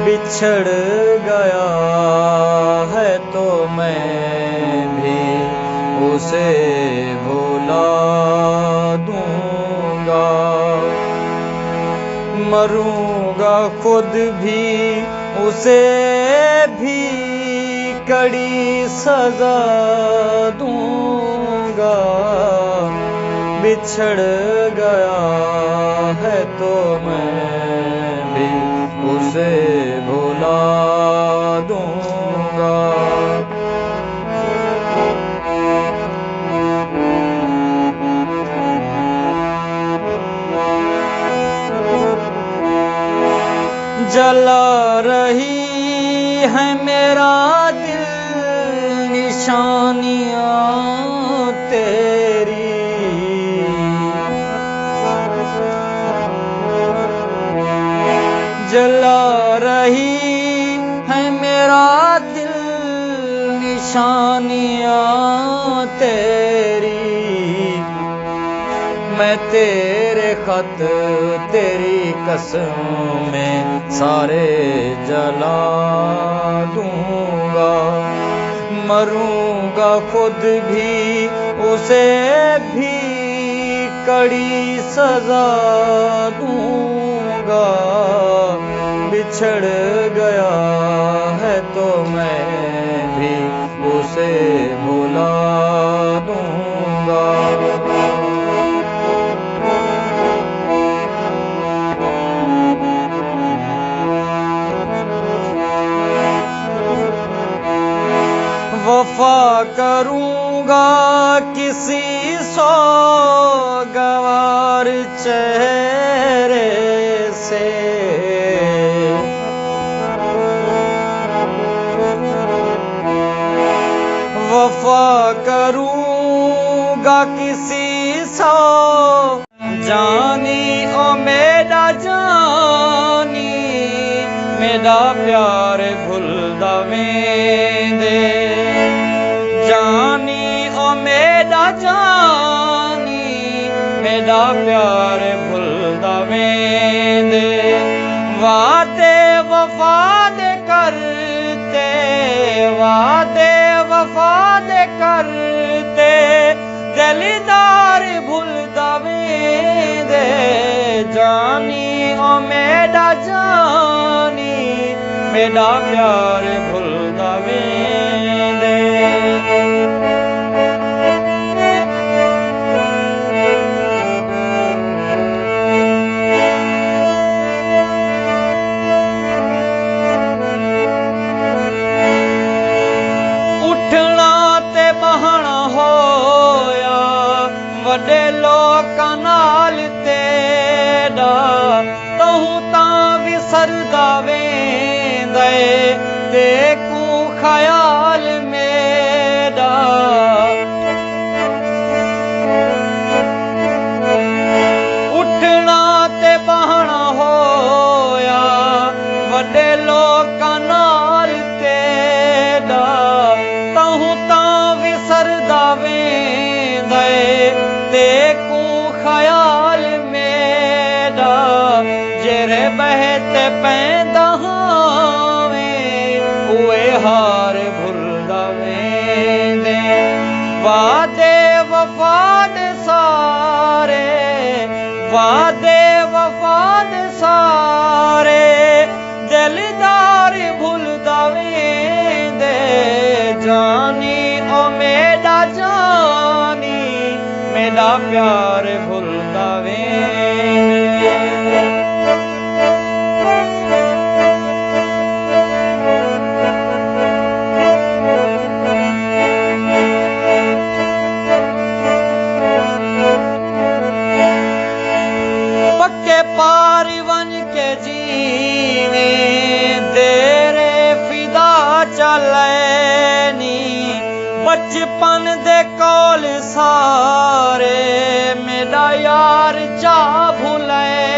बिछड़ गया है तो मैं भी उसे भुला दूंगा। मरूंगा खुद भी उसे भी कड़ी सजा दूंगा। बिछड़ गया है तो मैं भी उसे भुला दूंगा। जला रही है मेरा दिल निशानियां तेरी। जला रही है मेरा दिल निशानियां तेरी। मैं तेरे खत तेरी कसमें सारे जला दूंगा। मरूंगा खुद भी उसे भी कड़ी सजा दूंगा। बिछड़ गया है तो मैं भी उसे भुला दूंगा। वफा करूंगा किसी सोगवार चेहरे से। वफा करूंगा किसी सो जानी ओ मेरा जानी मेरा प्यार भुलदा वेंदे। जानी ओ मेरा जानी मेरा प्यार भुलदा वेंदे। वादे वफा दे करते वादे वफा दे करते दिलदार भुलदा वेंदे। जानी ओ मेरा जानी मेरा प्यार भुलदा वेंदे। उठना ते बहना होया वड्डे लोकां नाल तेरा। तहूं तां विसरदा वेंदे तेकू ख्याल मेरा। उठना ते बहना होया वड्डे लोकां नाल तेरा। तहूं तां विसरदा वेंदे तेकू ख्याल मेरा। जेरे बहते पैंदा उए हार भुलदा वेंदे। वादे वफा दे सारे वादे वफा दे सारे दिलदार भुलदा वेंदे। जानी ओ मेरा जानी मेरा प्यार भुलदा वेंदे। पक्के पार वन के जीवे तेरे फिदा चलैनी। बचपन दे कोल सारे मेरा यार जा भुलै